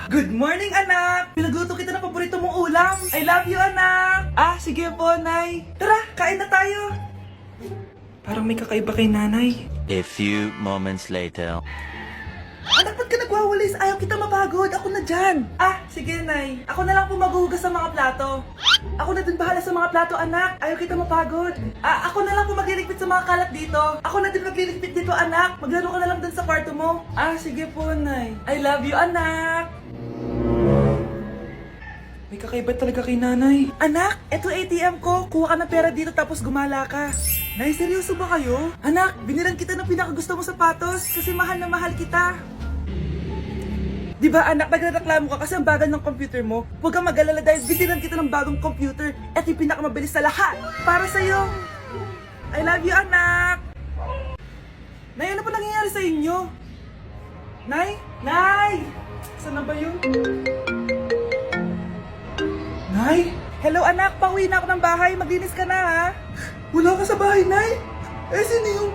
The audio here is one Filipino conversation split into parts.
Good morning, anak! Pinagluto kita ng paborito mong ulam. I love you, anak! Ah, sige po, Nay. Tara, kain na tayo. Parang may kakaiba kay nanay. A few moments later. Anak, ba't ka nagwawalis? Ayaw kita mapagod. Ako na dyan. Ah, sige, Nay. Ako na lang po maghuhugas sa mga plato. Ako na din bahala sa mga plato, anak. Ayaw kita mapagod. Ah, ako na lang po magliligpit sa mga kalat dito. Ako na din magliligpit dito, anak. Maglaro ka na lang dun sa kwarto mo. Ah, sige po, Nay. I love you, anak. May kakaiba talaga kay nanay. Anak, eto ATM ko. Kuha ka ng pera dito tapos gumala ka. Nay, seryoso ba kayo? Anak, binilan kita ng pinakagusto mo sapatos kasi mahal na mahal kita. Di ba anak, nagreklamo ka kasi ang bagal ng computer mo? Huwag kang mag-alala dahil binilan kita ng bagong computer. Eto yung pinakamabilis sa lahat. Para sa'yo. I love you, anak. Nay, ano pa nangyayari sa inyo? Nay? Nay! Saan na ba yun? Nay? Hello anak, pauwi na ako ng bahay. Maglinis ka na ha. Wala ka sa bahay, Nay? Eh, sino yung...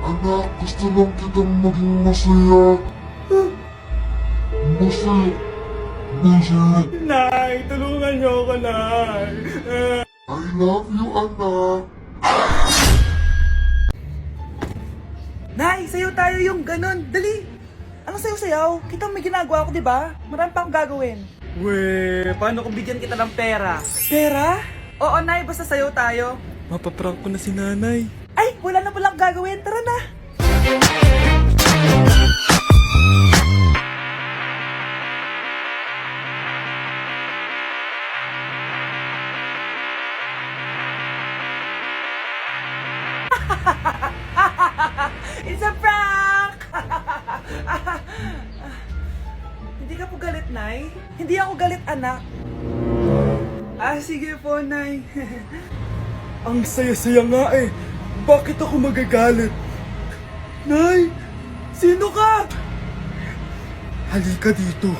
Anak, gusto lang kitang maging masaya. Masaya. Masaya. Nay, tulungan niyo ako, Nay. I love you, anak. Nay, sayo tayo yung ganun. Dali. Ano sayo-sayaw? Kita may ginagawa ko, di ba? Marami pa akong gagawin. Weh, paano kung bigyan kita ng pera? Pera? Oo, Nay, basta sayo tayo. Mapaprank ko na si nanay. Ay, wala na palang gagawin. Tara na. It's a prank! Hindi ka po galit, Nay? Hindi ako galit, anak. Ah, sige po, Nay. Ang saya-saya nga eh. Bakit ako magagalit? Nay! Sino ka? Halika dito.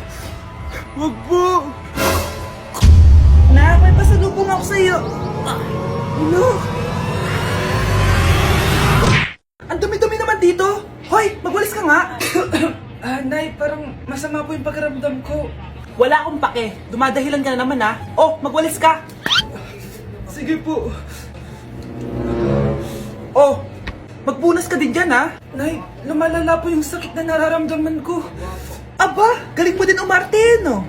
Wag po! Nak, may pasalubong ako sa'yo. Ano? Ang dumi-dumi naman dito. Hoy, magwalis ka nga. Nay, parang masama po yung pakiramdam ko. Wala akong pake. Dumadahilan ka na naman ha. Oh, magwalis ka. Sige po. Oh, magpunas ka din dyan ha. Nay, lumalala po yung sakit na nararamdaman ko. Aba, galing mo din umarte, no?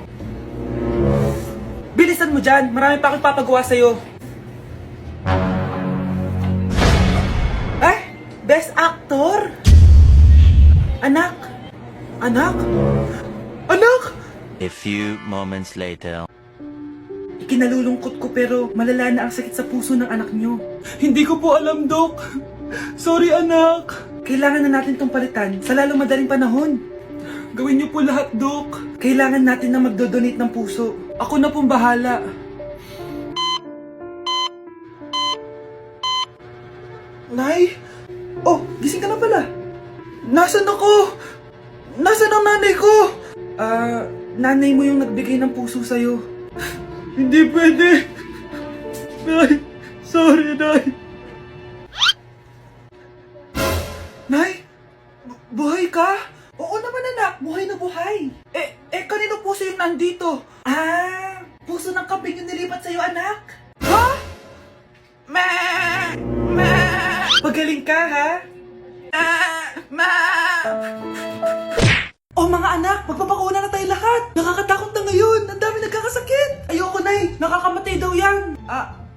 Bilisan mo dyan. Marami pa akong papagawa sa'yo. Best actor? Anak? Anak? Anak? A few moments later. Ikinalulungkot ko pero malala na ang sakit sa puso ng anak nyo. Hindi ko po alam, Dok. Sorry, anak. Kailangan na natin tong palitan sa lalong madaling panahon. Gawin niyo po lahat, Dok. Kailangan natin na magdodonate ng puso. Ako na pong bahala. Nay? Oh, gising ka na pala. Nasaan ako? Nasaan ang nanay ko? Nanay mo yung nagbigay ng puso sa'yo. Hindi pwede. Nay, sorry, Nay. Nay? Buhay ka? Oo naman, anak. Buhay na buhay. Kanino puso yung nandito? Ah, puso ng kambing yung nilipat sa'yo, anak. Ha? Ma! Pagaling ka, ha? Oh mga anak, magpapakuna na tayo lahat. Nakakatakot na ngayon. Ang dami nagkakasakit. Ayoko, Nay. Nakakamatay daw yan.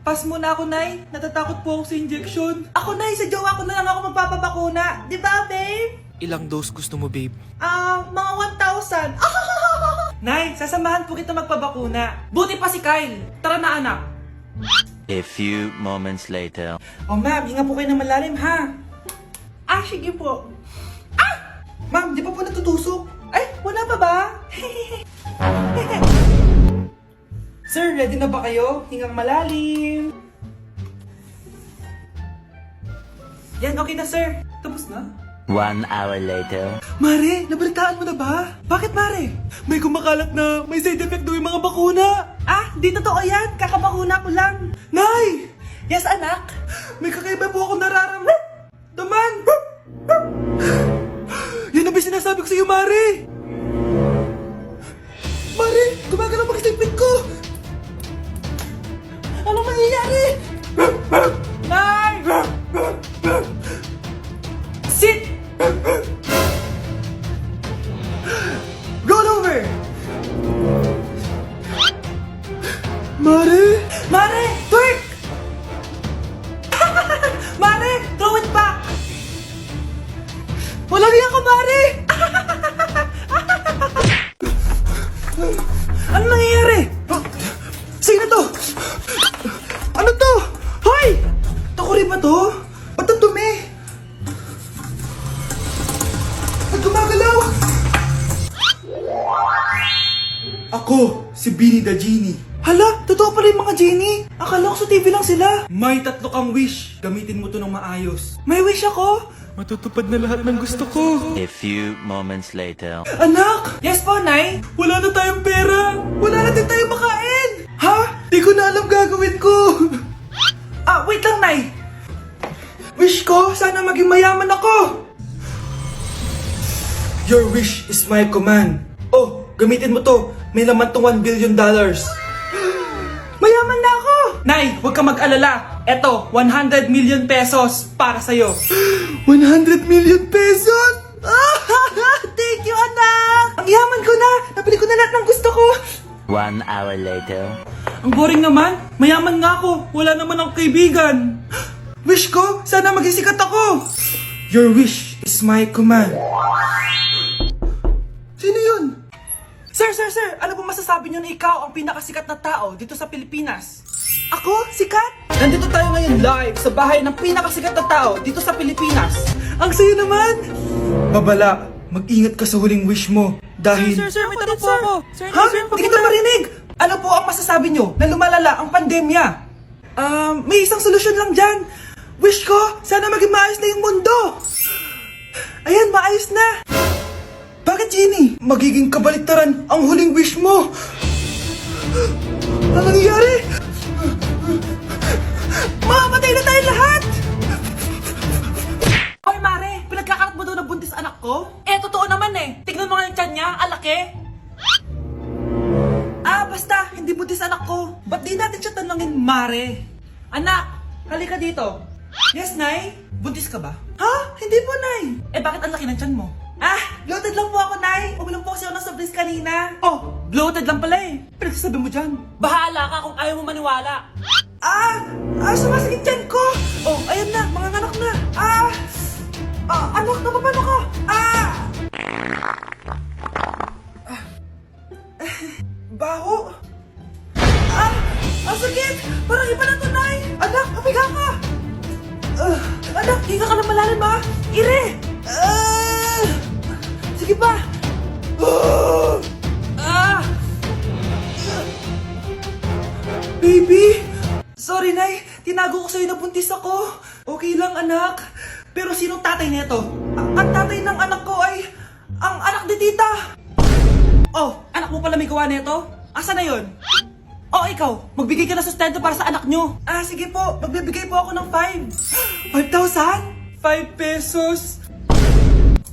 Pass muna ako, Nay. Natatakot po ako sa injection. Ako, Nay. Sa jowa ko na lang ako magpapabakuna. Di ba, babe? Ilang dose gusto mo, babe? Mga 1,000. Nay, sasamahan po kita magpabakuna. Buti pa si Kyle. Tara na, anak. A few moments later. Oh, ma'am, hinga po kayo ng malalim, ha? Sige po. Ma'am, di pa po natutusok? Ay, wala pa ba? Sir, ready na ba kayo? Hingang malalim. Yan, okay na, sir. Tapos na? 1 hour later. Mare, nabalitaan mo na ba? Bakit, Mare? May kumakalat na may side effect daw yung mga bakuna. Di totoo yan. Kakabakuna ko lang. Nay! Yes, anak? May kakaiba po ako nararamdaman. Yan ang sinasabi sinasabi ko sa'yo, Mare! Mare, gumagalaw mag-isipin ko! Anong mangyayari? Nay! Sit! Roll over! Mare! Mare! Twerk! Mare! Throw it back! Walang iya ka, Mare! Ano nangyayari? Sino to? Ano to? Hoy! Takuri ba to? Ba't ang dumi? Ba't gumagalaw? Ako, si Beanie the Genie. Hala, totoo pala yung mga genie. Akala ko sa TV lang sila. May 3 kang wish. Gamitin mo to ng maayos. May wish ako? Matutupad na lahat ng gusto ko. A few moments later. Anak! Yes po, Nay? Wala na tayong pera. Wala na din tayong makain. Ha? Di ko na alam gagawin ko. Wait lang, Nay. Wish ko, sana maging mayaman ako. Your wish is my command. Oh, gamitin mo to. May laman tong $1 billion. Mayaman na ako! Nay, huwag ka mag-alala. Eto, 100 million pesos para sa'yo. 100 million pesos? Thank you, anak! Ang yaman ko na! Nabili ko na lahat ng gusto ko! 1 hour later. Ang boring naman. Mayaman nga ako. Wala naman akong kaibigan. Wish ko, sana maging sikat ako. Your wish is my command. Sino yun? Sir! Ano po masasabi niyo na ikaw ang pinakasikat na tao dito sa Pilipinas? Ako? Sikat? Nandito tayo ngayon live sa bahay ng pinakasikat na tao dito sa Pilipinas. Ang sayo naman! Babala, mag-ingat ka sa huling wish mo dahil... Sir, may tanong po ako. Sir, Ha? Hindi kita marinig! Ano po ang masasabi niyo na lumalala ang pandemya? May isang solusyon lang dyan. Wish ko, sana maging maayos na yung mundo. Ayan, maayos na. Bakit, Genie? Magiging kabaliktaran ang huling wish mo. Ano nangyayari? Mamamatay na tayo lahat! Hoy, Mare! Pinagkakarat mo daw na buntis anak ko? Totoo naman eh. Tignan mo nga yung tiyan niya, alaki. Basta, hindi buntis anak ko. Ba't di natin siya tanungin, Mare? Anak, halika dito. Yes, Nay? Buntis ka ba? Ha? Hindi po, Nay. Bakit ang laki ng tiyan mo? Bloated lang po ako, Nay. Uminom po kasi ako ng soft kanina. Oh, bloated lang pala eh. Pinagsasabi mo dyan. Bahala ka kung ayaw mo maniwala. Sumasakit tiyan ko. Oh, ayan na, mga anak na. Anak, napapano ko? Baho. Ang sakit. Parang iba na to, Nay. Anak, papiga ka. Anak, hinga ka na malalim, ha? Ire. Sige pa. Baby. Sorry, Nay. Tinago ko sa'yo na buntis ako. Okay lang, anak. Pero sinong tatay nito? Ang tatay ng anak ko ay ang anak ni tita. Oh, anak mo pala may gawa nito? Asa na yon? Oh, ikaw, magbigay ka na sustento para sa anak nyo. Sige po, magbibigay po ako ng 5. 5,000? 5 pesos?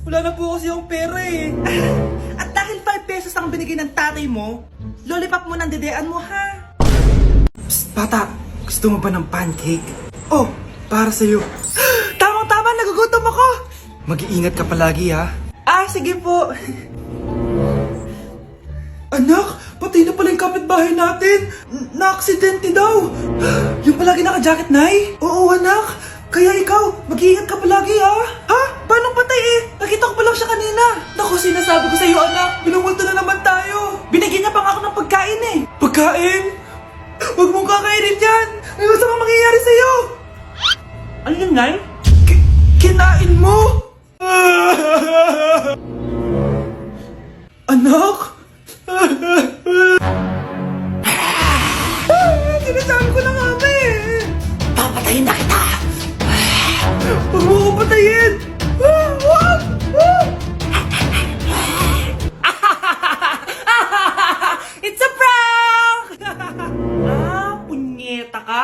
Wala na po kasi yung pera eh. At dahil 5 pesos ang binigay ng tatay mo, lollipop mo ng dedean mo, ha? Psst, bata, gusto mo ba ng pancake? Oh, para sa'yo. Tamang-tama, nagugutom ako. Mag-iingat ka palagi, ha? Sige po. Anak, patay na pala yung kapitbahay natin. Na-aksidente daw. Yung palagi naka-jacket, Nay? Oo, anak. Kaya ikaw, mag-iingat ka palagi, ha? Ha? Paano patay eh? Nakita ko pa lang siya kanina. Naku, sinasabi ko sa'yo, anak. Binumulto na naman tayo. Binigyan niya pa nga ako ng pagkain eh. Pagkain? Huwag mong kakainin yan. May gusto kang mangyayari sa'yo. Ano yun, Nay? Kinain mo? Anak? Sinasabi ko na nga ba eh. Papatayin na kita. Huwag mo ko patayin. Wag! It's a prank! Punyeta ka?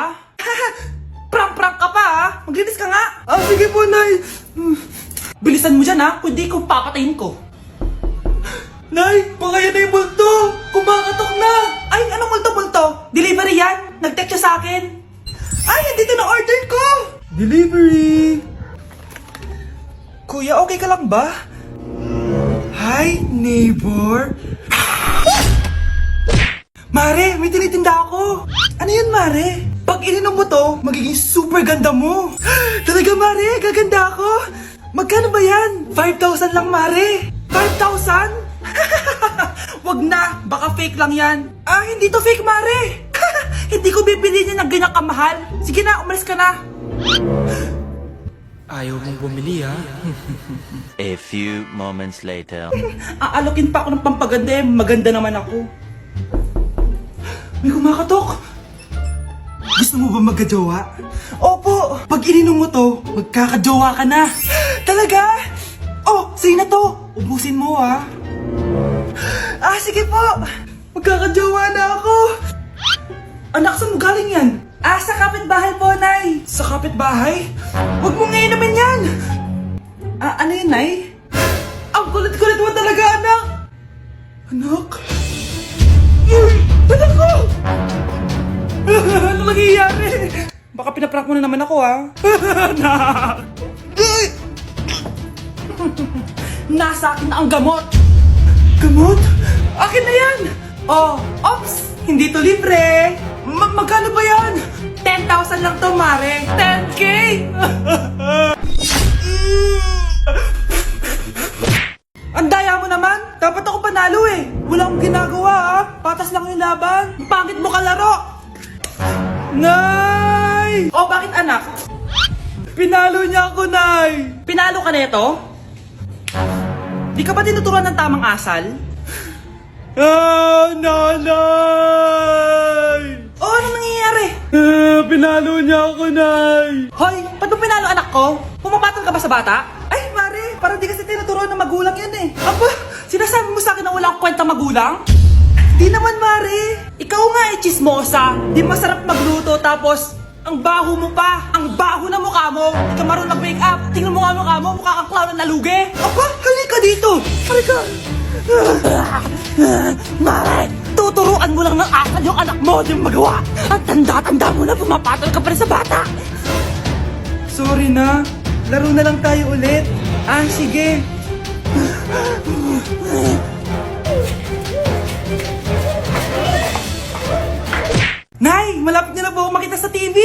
Prank ka pa ha? Maglinis ka nga. Sige po, Nay. Bilisan mo dyan ha, kundi ko papatayin ko. Nay, baka yan na yung multo! Kumakatok na! Ay, anong multo-multo? Delivery yan? Nag-text siya sa akin. Ay, nandito na order ko! Delivery! Kuya, okay ka lang ba? Hi, neighbor. Mare, may tinitinda ako. Ano yun, Mare? Pag ininom mo to, magiging super ganda mo. Talaga, Mare, gaganda ako. Magkano ba yan? 5,000 lang, Mare. 5,000? Wag na, baka fake lang yan. Ah, hindi to fake, Mare. Hindi ko bibili niya ng ganyan kamahal. Sige na, umalis ka na. Ayaw mong bumili, ha? A few moments later. Aalokin pa ako ng pampaganda eh. Maganda naman ako. May kumakatok. Gusto mo ba magkajowa? Opo! Pag ininom mo to, magkakajowa ka na. Talaga? Oh, sa'yo na to. Ubusin mo, ha? Ah, sige po. Magkakajowa na ako. Anak, saan mo galing yan? Ah, sa kapitbahay po, Nay. Sa kapitbahay? Huwag mo ngayon naman yan. Ah, ano yun, Nay? Ang kulit-kulit mo talaga, anak. Anak? Uy! Anak ko! Ano nangyayari? Baka pinaprank mo na naman ako, ha? Anak! Nasa akin na ang gamot. Gamot? Akin na yan! Oh, ops! Hindi to libre! Magkano ba yan? 10,000 lang to, Mare! 10K! Ang daya mo naman! Dapat ako panalo eh! Wala akong ginagawa ah! Patas lang yung laban! Pangit mo kalaro! Nay! Oh, bakit anak? Pinalo niya ako, Nay! Pinalo ka neto? Di ka ba tinuturuan ng tamang asal? Ah, nanay! Oh, ano nangyayari? Pinalo niya ako, Nay! Hoy, ba't mo pinalo anak ko? Pumapatol ka ba sa bata? Ay, Mare, parang di kasi tinuturuan ng magulang yan eh. Aba, sinasabi mo sa akin na wala akong kwenta magulang? Di naman, Mare. Ikaw nga eh, chismosa. Di masarap magluto tapos ang baho mo pa. Ang baho na mukha mo. Di ka marunong mag-make up. Tingnan mo nga mukha mo. Mukha kang clown na nalugi. Aba, halika dito. Halika. Mare, tuturuan mo lang ng asal yung anak mo. Di mo magawa. At tanda-tanda mo na pumapatol ka pa rin sa bata. Sorry na. Laro na lang tayo ulit. Ah, sige. Nay, malapit na po ako makita sa TV.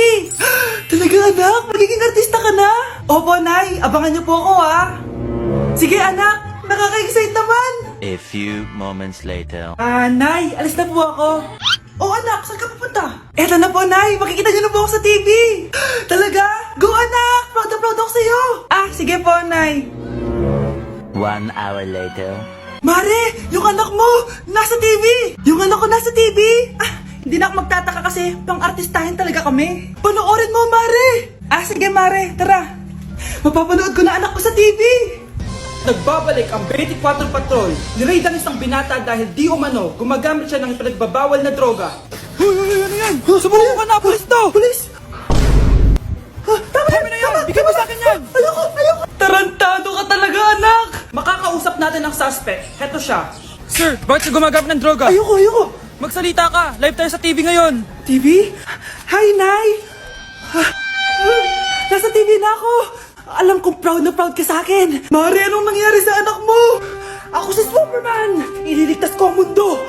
Talaga anak, magiging artista ka na. Opo, Nay, abangan niyo po ako ha. Sige anak, nakaka-excite naman. A few moments later. Ah, Nay, alis na po ako. Oh anak, saan ka pupunta? Eto na po, Nay, makikita niyo na po ako sa TV. Talaga? Go anak, proud na proud ako sa'yo. Ah, sige po, Nay. 1 hour later. Mare, yung anak mo, nasa TV! Yung anak ko nasa TV! Ah, hindi na ako magtataka kasi pang-artistahin talaga kami. Panoorin mo, Mare! Ah, sige, Mare, tara. Mapapanood ko na anak ko sa TV! Nagbabalik ang 24 Patrol. Niraid ang isang binata dahil di umano gumagamit siya ng pinagbabawal na droga. Hoy, ano yan? Sumuko ka na, pulis to! Pulis! Tama na yan! Bigay mo sa akin yan! Ayoko! Tarantado ka talaga, anak! Makakausap natin ang suspect. Heto siya. Sir, bakit ka gumagamit ng droga? Ayoko! Magsalita ka! Live tayo sa TV ngayon! TV? Hi, Nay! Nasa TV na ako! Alam kong proud na proud ka sa akin! Mare, anong nangyari sa anak mo? Ako si Superman! Ililigtas ko ang mundo!